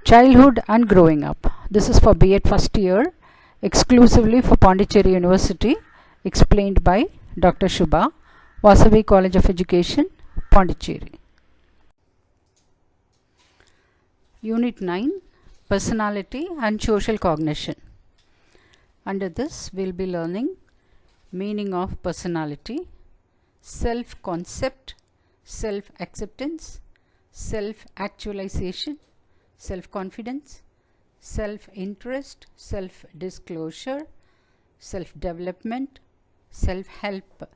Childhood and growing up. This is for B.Ed first year, exclusively for Pondicherry University, explained by Dr. Shubha, Vasavi College of Education, Pondicherry. Unit 9, Personality and Social Cognition. Under this, we will be learning meaning of personality, self-concept, self-acceptance, self-actualization, self-confidence, self-interest, self-disclosure, self-development, self-help,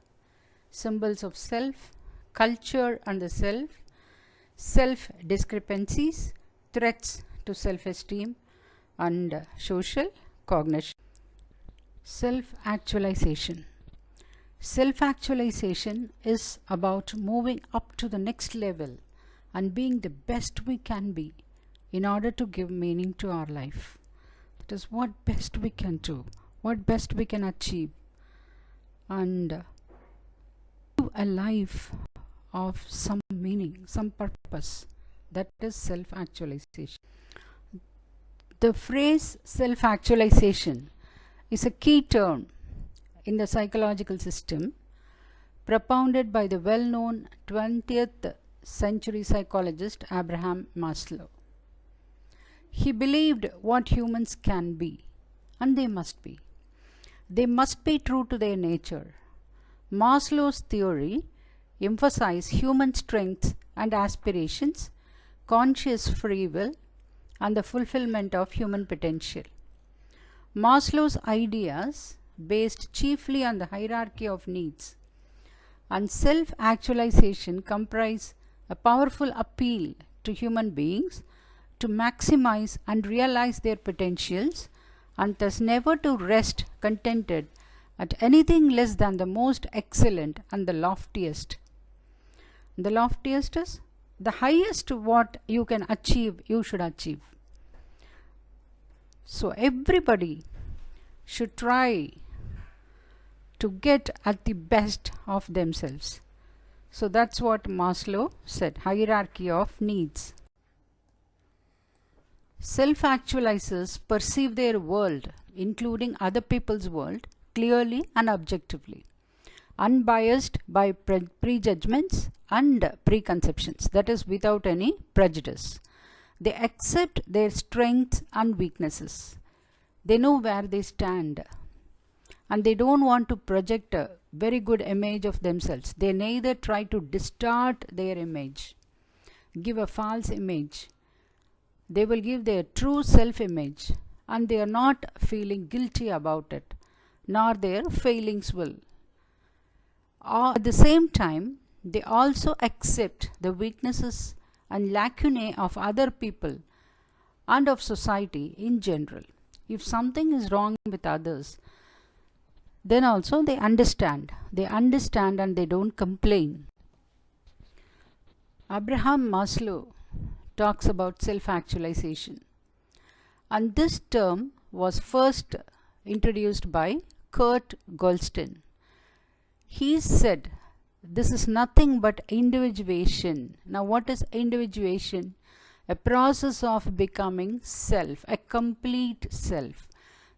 symbols of self, culture and the self, self-discrepancies, threats to self-esteem, and social cognition. Self-actualization. Self-actualization is about moving up to the next level and being the best we can be in order to give meaning to our life. That is what best we can do, what best we can achieve, and live a life of some meaning, some purpose. That is self-actualization. The phrase self-actualization is a key term in the psychological system propounded by the well-known 20th century psychologist Abraham Maslow. He believed what humans can be, and they must be. They must be true to their nature. Maslow's theory emphasized human strengths and aspirations, conscious free will, and the fulfillment of human potential. Maslow's ideas, based chiefly on the hierarchy of needs and self-actualization, comprise a powerful appeal to human beings to maximize and realize their potentials, and thus never to rest contented at anything less than the most excellent and the loftiest. The loftiest is the highest what you can achieve, you should achieve. So everybody should try to get at the best of themselves. So that's what Maslow said, hierarchy of needs. Self-actualizers perceive their world, including other people's world, clearly and objectively, unbiased by prejudgments and preconceptions, that is, without any prejudice. They accept their strengths and weaknesses. They know where they stand, and they don't want to project a very good image of themselves. They neither try to distort their image, give a false image. They will give their true self-image, and they are not feeling guilty about it, nor their failings will. At the same time, they also accept the weaknesses and lacunae of other people and of society in general. If something is wrong with others, then also they understand. They understand and they don't complain. Abraham Maslow talks about self-actualization, and this term was first introduced by Kurt Goldstein. He said this is nothing but individuation. Now what is individuation? A process of becoming self, a complete self.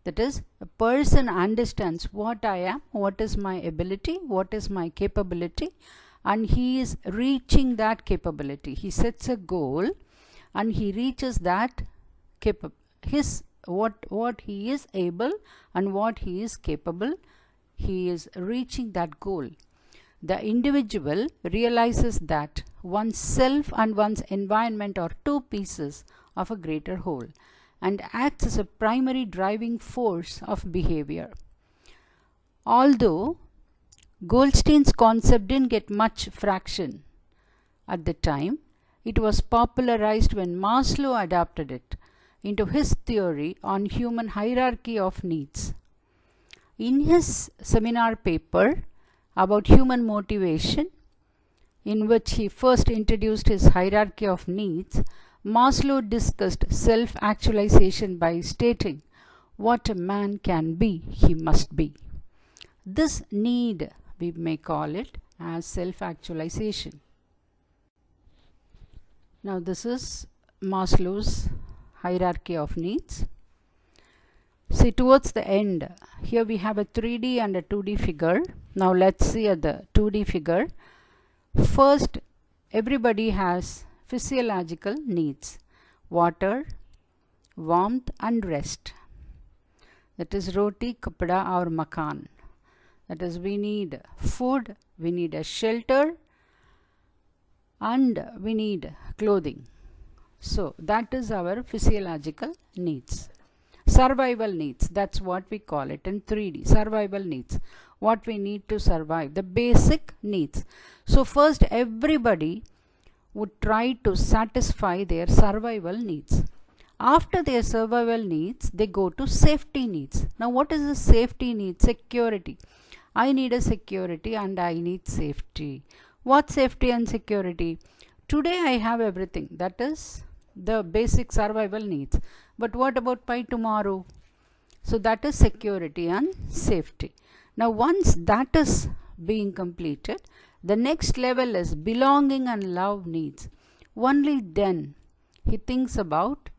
That is, a person understands what I am, what is my ability, what is my capability, and he is reaching that capability. He sets a goal and he reaches that what he is able and what he is capable, he is reaching that goal. The individual realizes that one's self and one's environment are two pieces of a greater whole, and acts as a primary driving force of behavior. Although Goldstein's concept didn't get much traction at the time, it was popularized when Maslow adapted it into his theory on human hierarchy of needs. In his seminar paper about human motivation, in which he first introduced his hierarchy of needs, Maslow discussed self-actualization by stating, what a man can be, he must be. This need, we may call it as self-actualization. Now this is Maslow's hierarchy of needs. See, towards the end, here we have a 3D and a 2D figure. Now let's see at the 2D figure. First, everybody has physiological needs: water, warmth and rest. That is roti, kapda or makan. That is, we need food, we need a shelter, and we need clothing. So that is our physiological needs. Survival needs, that's what we call it in 3D. Survival needs, what we need to survive, the basic needs. So first, everybody would try to satisfy their survival needs. After their survival needs, they go to safety needs. Now what is the safety need? Security. I need a security and I need safety. What safety and security? Today I have everything. That is the basic survival needs. But what about by tomorrow? So that is security and safety. Now once that is being completed, the next level is belonging and love needs. Only then he thinks about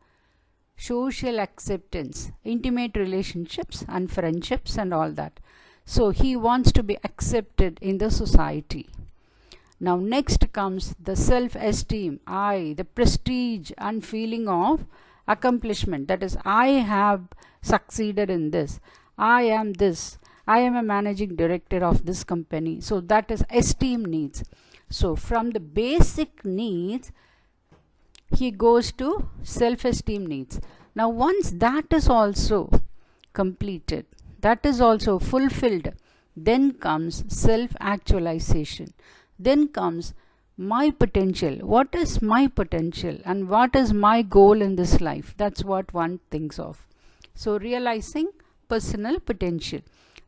social acceptance, intimate relationships and friendships and all that. So he wants to be accepted in the society. Now next comes the self-esteem, I, the prestige and feeling of accomplishment. That is, I have succeeded in this, I am this, I am a managing director of this company. So that is esteem needs. So from the basic needs, he goes to self-esteem needs. Now once that is also completed, that is also fulfilled, then comes self-actualization. Then comes my potential. What is my potential and what is my goal in this life? That's what one thinks of. So realizing personal potential.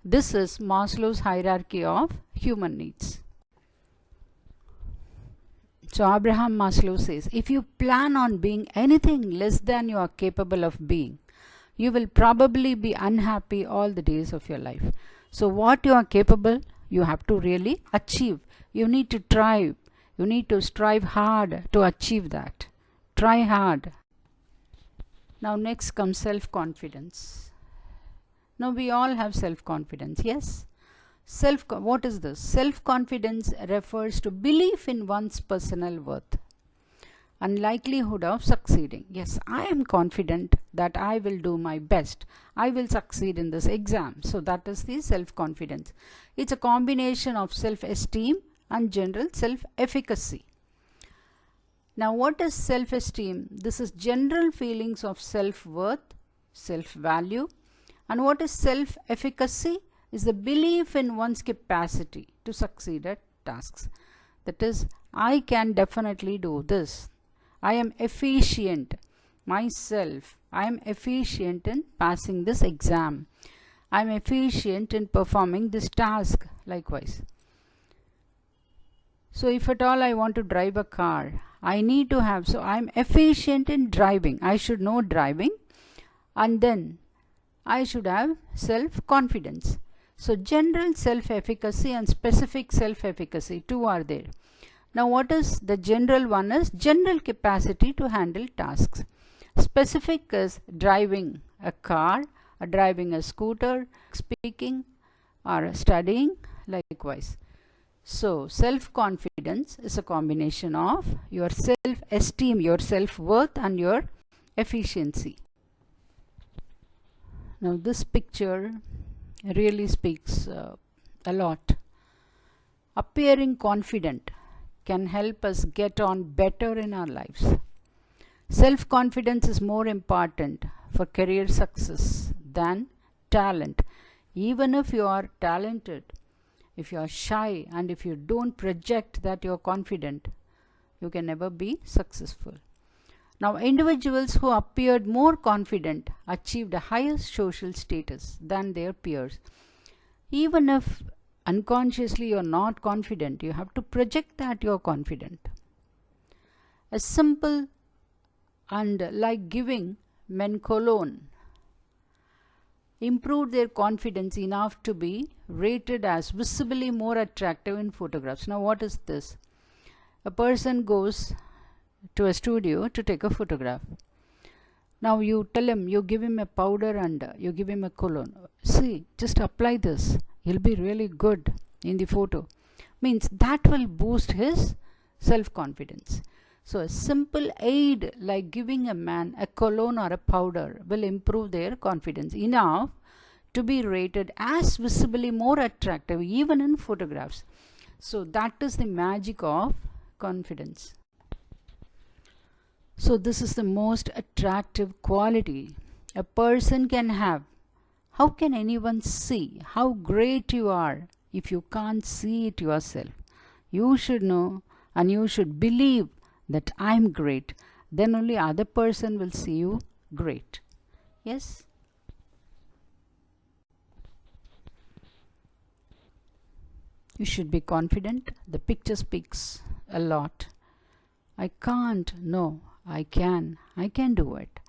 This is Maslow's hierarchy of human needs. So Abraham Maslow says, if you plan on being anything less than you are capable of being, you will probably be unhappy all the days of your life. So what you are capable, you have to really achieve. You need to try. You need to strive hard to achieve that. Try hard. Now next comes self-confidence. Now we all have self-confidence, yes? What is this? Self-confidence refers to belief in one's personal worth and likelihood of succeeding. Yes, I am confident that I will do my best. I will succeed in this exam. So that is the self-confidence. It's a combination of self-esteem and general self-efficacy. Now what is self-esteem? This is general feelings of self-worth, self-value. And what is self-efficacy? Is the belief in one's capacity to succeed at tasks. That is, I can definitely do this. I am efficient myself. I am efficient in passing this exam. I am efficient in performing this task. Likewise. So if at all I want to drive a car, I need to have, so I am efficient in driving. I should know driving, and then I should have self-confidence. So general self-efficacy and specific self-efficacy, two are there. Now what is the general one? Is general capacity to handle tasks. Specific is driving a car, or driving a scooter, speaking or studying, likewise. So self-confidence is a combination of your self-esteem, your self-worth and your efficiency. Now this picture really speaks a lot. Appearing confident can help us get on better in our lives. Self-confidence is more important for career success than talent. Even if you are talented, if you are shy and if you don't project that you are confident, you can never be successful. Now, individuals who appeared more confident achieved a higher social status than their peers. Even if unconsciously you are not confident, you have to project that you are confident. A simple and like giving men cologne improved their confidence enough to be rated as visibly more attractive in photographs. Now what is this? A person goes to a studio to take a photograph. Now you tell him, you give him a powder and you give him a cologne. See, just apply this. He'll be really good in the photo. Means that will boost his self-confidence. So a simple aid like giving a man a cologne or a powder will improve their confidence enough to be rated as visibly more attractive even in photographs. So that is the magic of confidence. So this is the most attractive quality a person can have. How can anyone see how great you are if you can't see it yourself? You should know and you should believe that I'm great. Then only other person will see you great. Yes? You should be confident. The picture speaks a lot. I can't. No, I can. I can do it.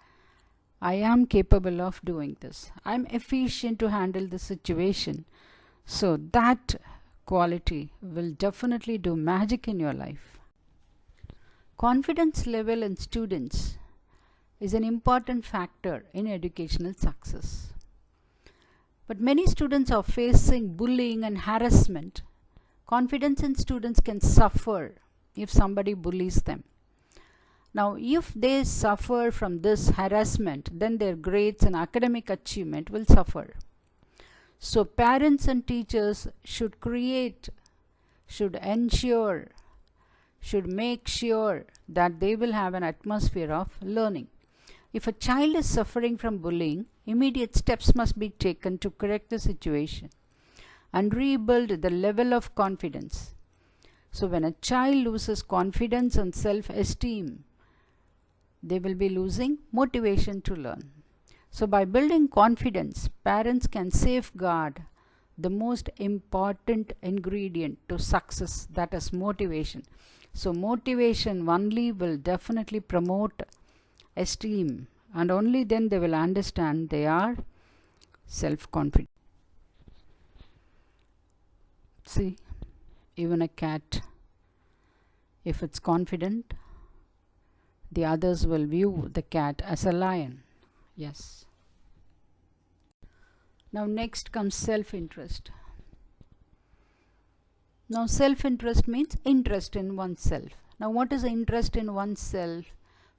I am capable of doing this. I'm efficient to handle the situation. So that quality will definitely do magic in your life. Confidence level in students is an important factor in educational success. But many students are facing bullying and harassment. Confidence in students can suffer if somebody bullies them. Now, if they suffer from this harassment, then their grades and academic achievement will suffer. So, parents and teachers should ensure, should make sure that they will have an atmosphere of learning. If a child is suffering from bullying, immediate steps must be taken to correct the situation and rebuild the level of confidence. So, when a child loses confidence and self-esteem, they will be losing motivation to learn. So by building confidence, parents can safeguard the most important ingredient to success, that is motivation. So motivation only will definitely promote esteem, and only then they will understand they are self-confident. See, even a cat, if it's confident, the others will view the cat as a lion. Yes. Now next comes self-interest. Now self-interest means interest in oneself. Now what is interest in oneself?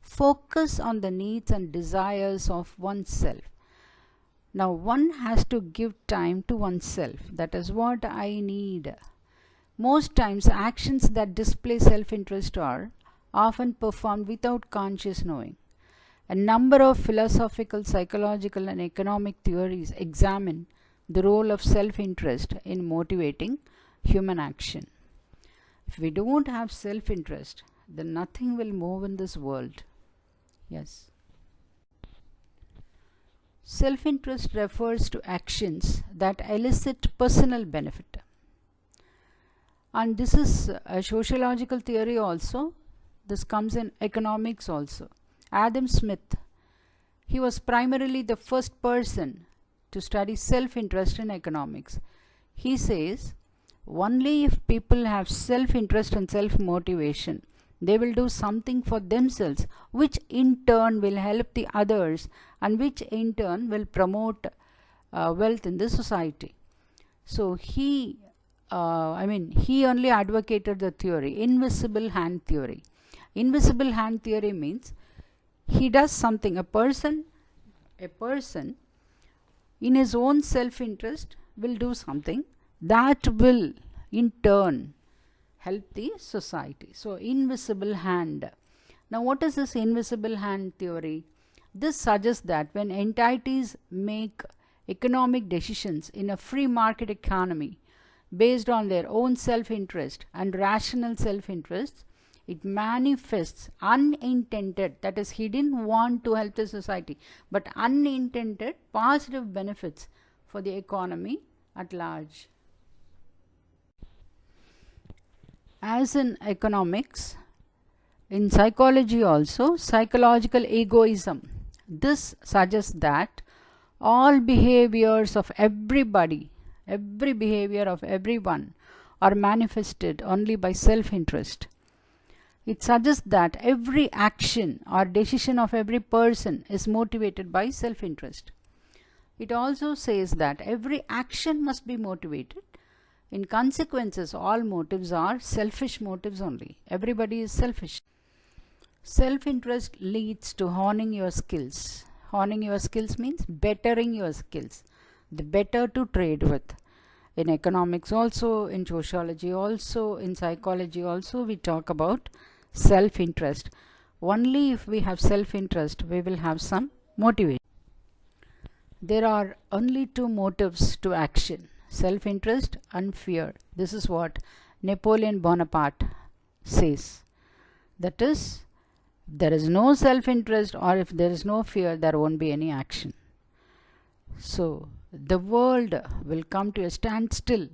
Focus on the needs and desires of oneself. Now one has to give time to oneself. That is what I need. Most times actions that display self-interest are often performed without conscious knowing. A number of philosophical, psychological and economic theories examine the role of self-interest in motivating human action. If we don't have self-interest, then nothing will move in this world. Yes. Self-interest refers to actions that elicit personal benefit. And this is a sociological theory also. This comes in economics also. Adam Smith, he was primarily the first person to study self-interest in economics. He says, only if people have self-interest and self-motivation, they will do something for themselves, which in turn will help the others and which in turn will promote wealth in the society. So he only advocated the theory, invisible hand theory. Invisible hand theory means he does something, a person in his own self-interest will do something that will in turn help the society. So invisible hand. Now what is this invisible hand theory? This suggests that when entities make economic decisions in a free market economy based on their own self-interest and rational self-interest, it manifests unintended, that is, he didn't want to help the society, but unintended positive benefits for the economy at large. As in economics, in psychology also, psychological egoism. This suggests that all behaviors of everybody, every behavior of everyone are manifested only by self-interest. It suggests that every action or decision of every person is motivated by self-interest. It also says that every action must be motivated. In consequences, all motives are selfish motives only. Everybody is selfish. Self-interest leads to honing your skills. Honing your skills means bettering your skills. The better to trade with. In economics also, in sociology also, in psychology also, we talk about self-interest. Only if we have self-interest, we will have some motivation. There are only two motives to action: self-interest and fear. This is what Napoleon Bonaparte says. That is, there is no self-interest, or if there is no fear, there won't be any action. So the world will come to a standstill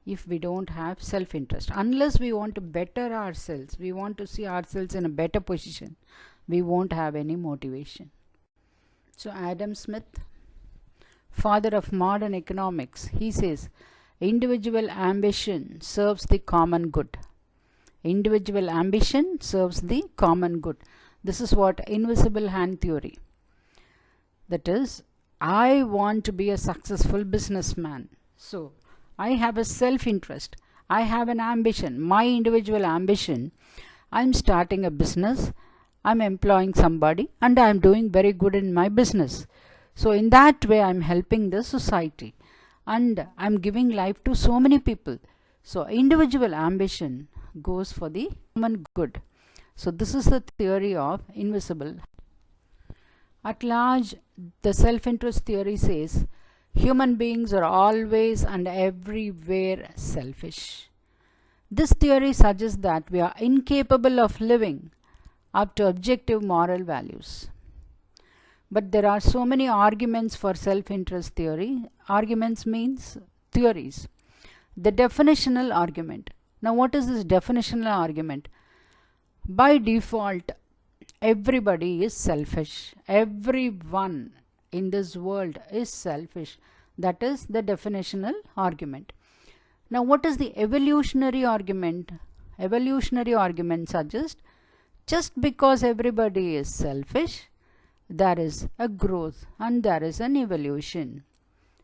if we don't have self-interest. Unless we want to better ourselves, we want to see ourselves in a better position, we won't have any motivation. So Adam Smith, father of modern economics, he says, individual ambition serves the common good. Individual ambition serves the common good. This is what invisible hand theory. That is, I want to be a successful businessman. So I have a self-interest. I have an ambition, my individual ambition. I'm starting a business. I'm employing somebody and I'm doing very good in my business. So in that way I'm helping the society and I'm giving life to so many people. So individual ambition goes for the common good. So this is the theory of invisible. At large, the self-interest theory says human beings are always and everywhere selfish. This theory suggests that we are incapable of living up to objective moral values. But there are so many arguments for self-interest theory. Arguments means theories. The definitional argument. Now what is this definitional argument? By default, everybody is selfish. Everyone in this world is selfish. That is the definitional argument. Now what is the evolutionary argument? Evolutionary argument suggests just because everybody is selfish, there is a growth and there is an evolution.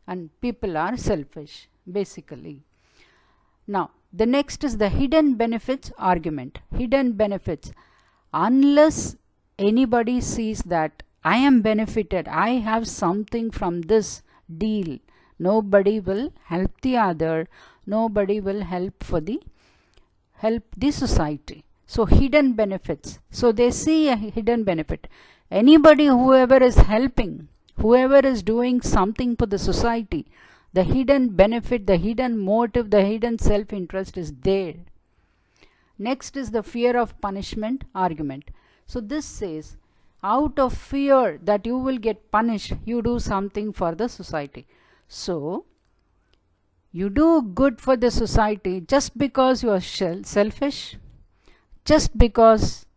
And people are selfish, basically. Now, the next is the hidden benefits argument. Hidden benefits. Unless anybody sees that I am benefited, I have something from this deal, nobody will help the other, nobody will help the society. So hidden benefits. So they see a hidden benefit. Anybody, whoever is helping, whoever is doing something for the society, the hidden benefit, the hidden motive, the hidden self-interest is there. Next is the fear of punishment argument. So this says, out of fear that you will get punished, you do something for the society. So you do good for the society just because you are selfish, just because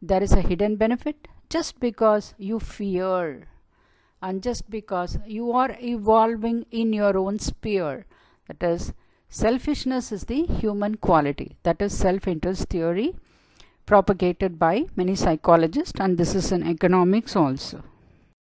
there is a hidden benefit, just because you fear, and just because you are evolving in your own sphere. That is, selfishness is the human quality. That is self-interest theory propagated by many psychologists, and this is in economics also.